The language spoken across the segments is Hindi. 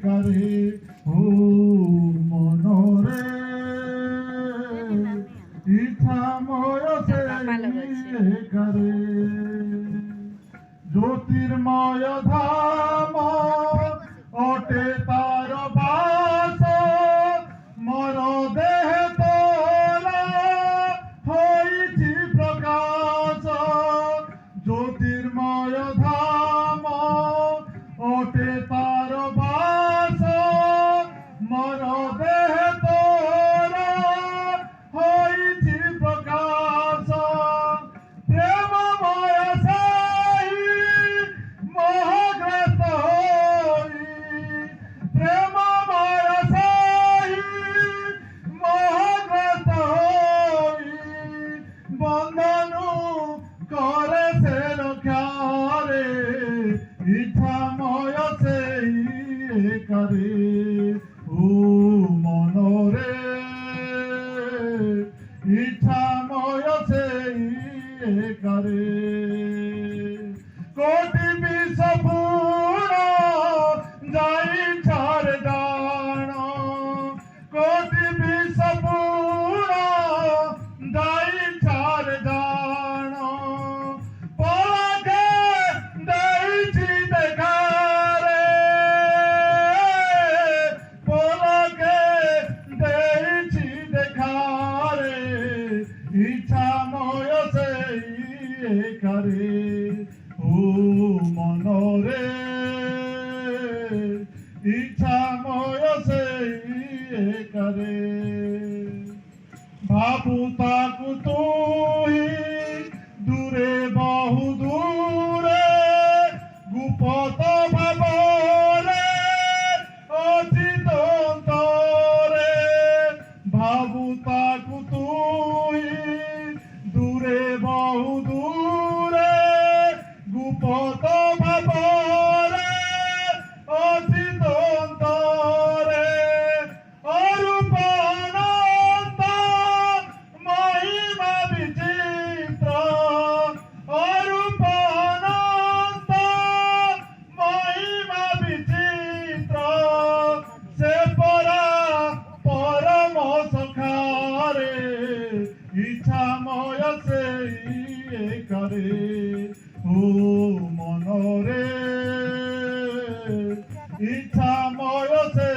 करे ओ मनरे इच्छामय से करे ज्योतिर्मय धाम अटे तार बास मोर देह तोला होइछि प्रकाश ज्योतिर्मय धाम अटे तार बास मोर देह तोला होइछि प्रकाश प्रेममय साई मोहग्रस्त होई प्रेममय साई मोहग्रस्त होई बंधनु करे से रक्षा रे इच्छामय से करे ओ मनरे इच्छामय से करे कोटि विष पूर्ण जाई छाड़ दान कोटि विष पूर्ण जाई छाड़ दान पलके दैछि देखा रे पलके दैछि देखा रे इच्छामय से करे ओ मनरे इच्छामय से करे भाबू ताकू तुही दूरे बहु दूरे गुप्त भावरे अचित अंतरे भाबू ताकू तुही दूरे बहु दूरे गुप्त भावरे अचित अंतरे अरूप अनंत महिमा विचित्र अरूप अनंत महिमा विचित्र से परा परम सखारे इच्छामय से करे ओ मनरे इच्छामय से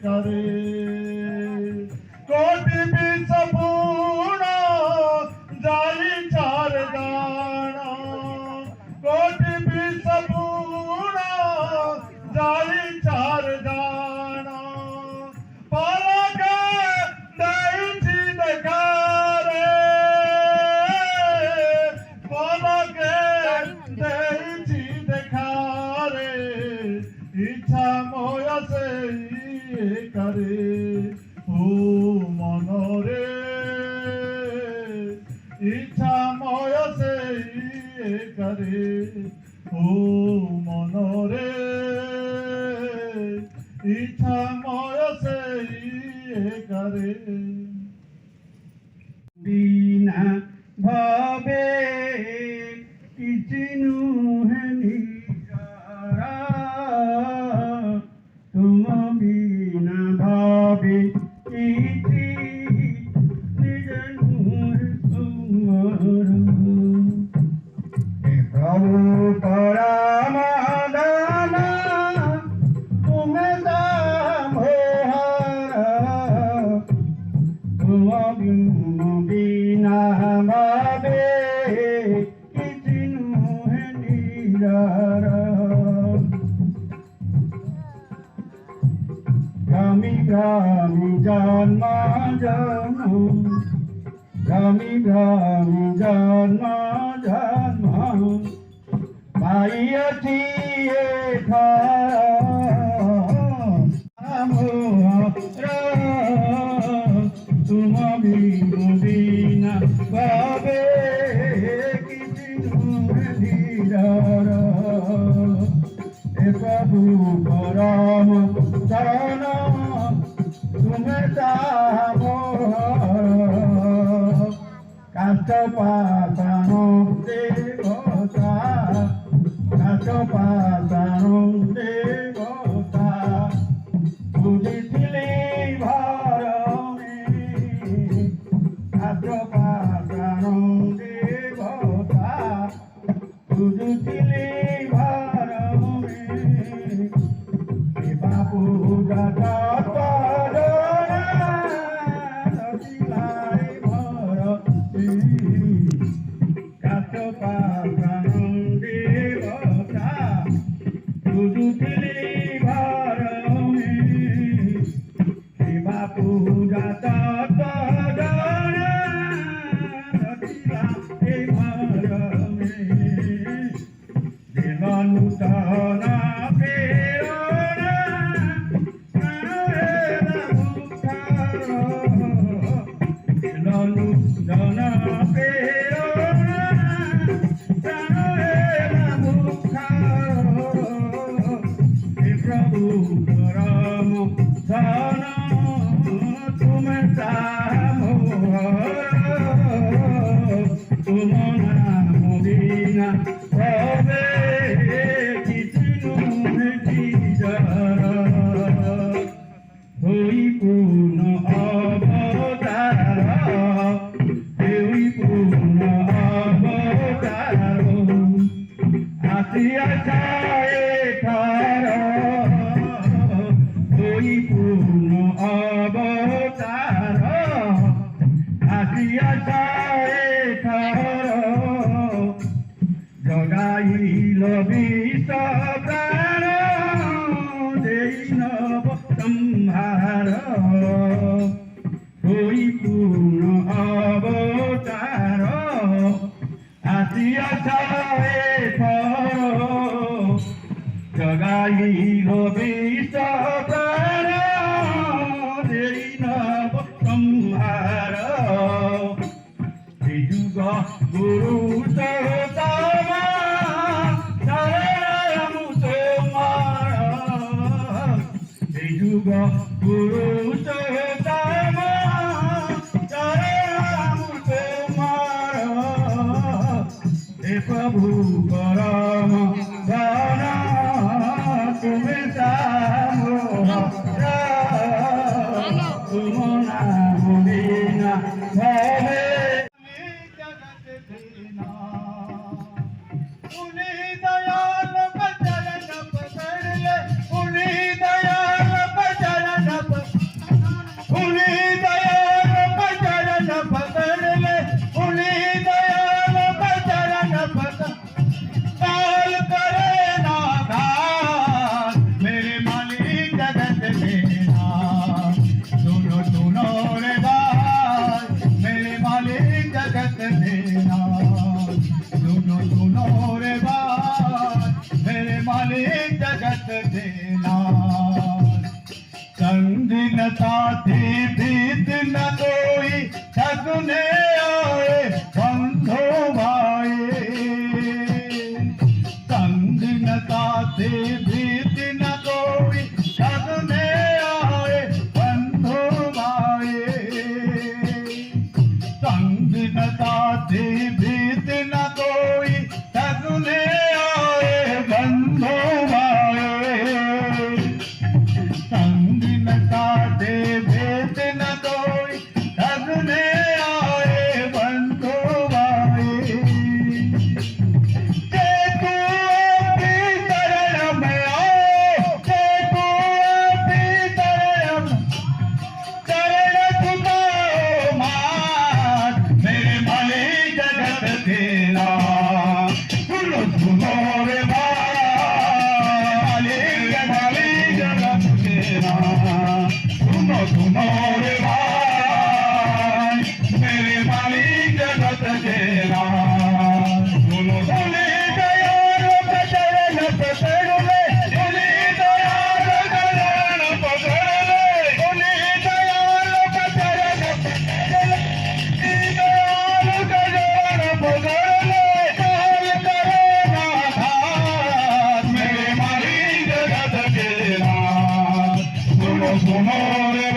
करे कोटि विष पूर्ण जाई छाड़ दान कोटि विष पूर्ण जाई छाड़ दान पलके दैछि देखा रे पलके दैछि देखा रे इच्छामय से करे ओ मनरे इच्छामय से करे ओ मनरे इच्छामय से करे बिना भावे किछि नुहे निजारा तुम बिना भावे किछि निज नुहे तुमर हे प्रभु परमादान तुमे बिना भावे किछि नुहे निजारा गामी गामी जन्म जन्म गामी गामी जन्म जन्म पाइअछि एठा तुम बिना भावे किछि नुहे निजारा हे प्रभु परम शरण तुमे काष्ठ पाषाण देवता काष्ठ पाषाण देवता ধনা প্রেরণা লনু ধনা প্রেরণা প্রভু পরম ধন তুমি তুম নাম বিনা হবে কিছু হই পূর্ণ অবতার হই পূর্ণ অবতার আসিয়া ছায়ে থার হই পূর্ণ অবতার আসিয়া ছায়ে থার জগাইল বিশ্ব প্রাণ দেই নব সম্ভার হই পূর্ণ অবতার আসিয়া ছায়ে থার জগাইল বিশ্ব প্রাণ দেই নব সম্ভার যুগ গুরু সতম শরণ তোমার যুগ গুরু সতম শরণ তোমার হে প্রভু পরম ধন তুমি তুম নাম বিনা ভবে उन्हीं दयाल बचरण पकड़ ले उन्हीं दयाल बचरण उन्हीं दयाल बचरण पकड़ ले उन्हीं दयाल बचरण पकड़ काल करे ना धार मेरे मालिक जगत मेरा सुनो सुनो रे बात मेरे मालिक जगत मेरा सुनो सुनो रे बात मेरे मालिक जगत देना संग न साथी भीत न कोई सगुने आए बंधो भाई संग न साथी भीत न कोई सगुने आए बंधो भाई संग न साथी भीत न कोई सगुने आए बंधो भाई संग न साथी भीत न कोई सगुने आए बंधो भाई देखो अपनी शरण में आओ देखो अपनी शरण शरण झुकाओ मात मेरे मालिक जगत तेरा सुनो सुनो रे मालिक मालिक जगत तेरा सुनो सुनो रे भाई मेरे मालिक जगत तेरा सुनो सुने दयाल बचरण पकड़ ले सुने दयाल बचरण पकड़ ले सुने दयाल बचरण पकड़ ले दयाल बचरण पकड़ ले काल करे ना धार मेरे मालिक जगत तेरा सुनो सुनो रे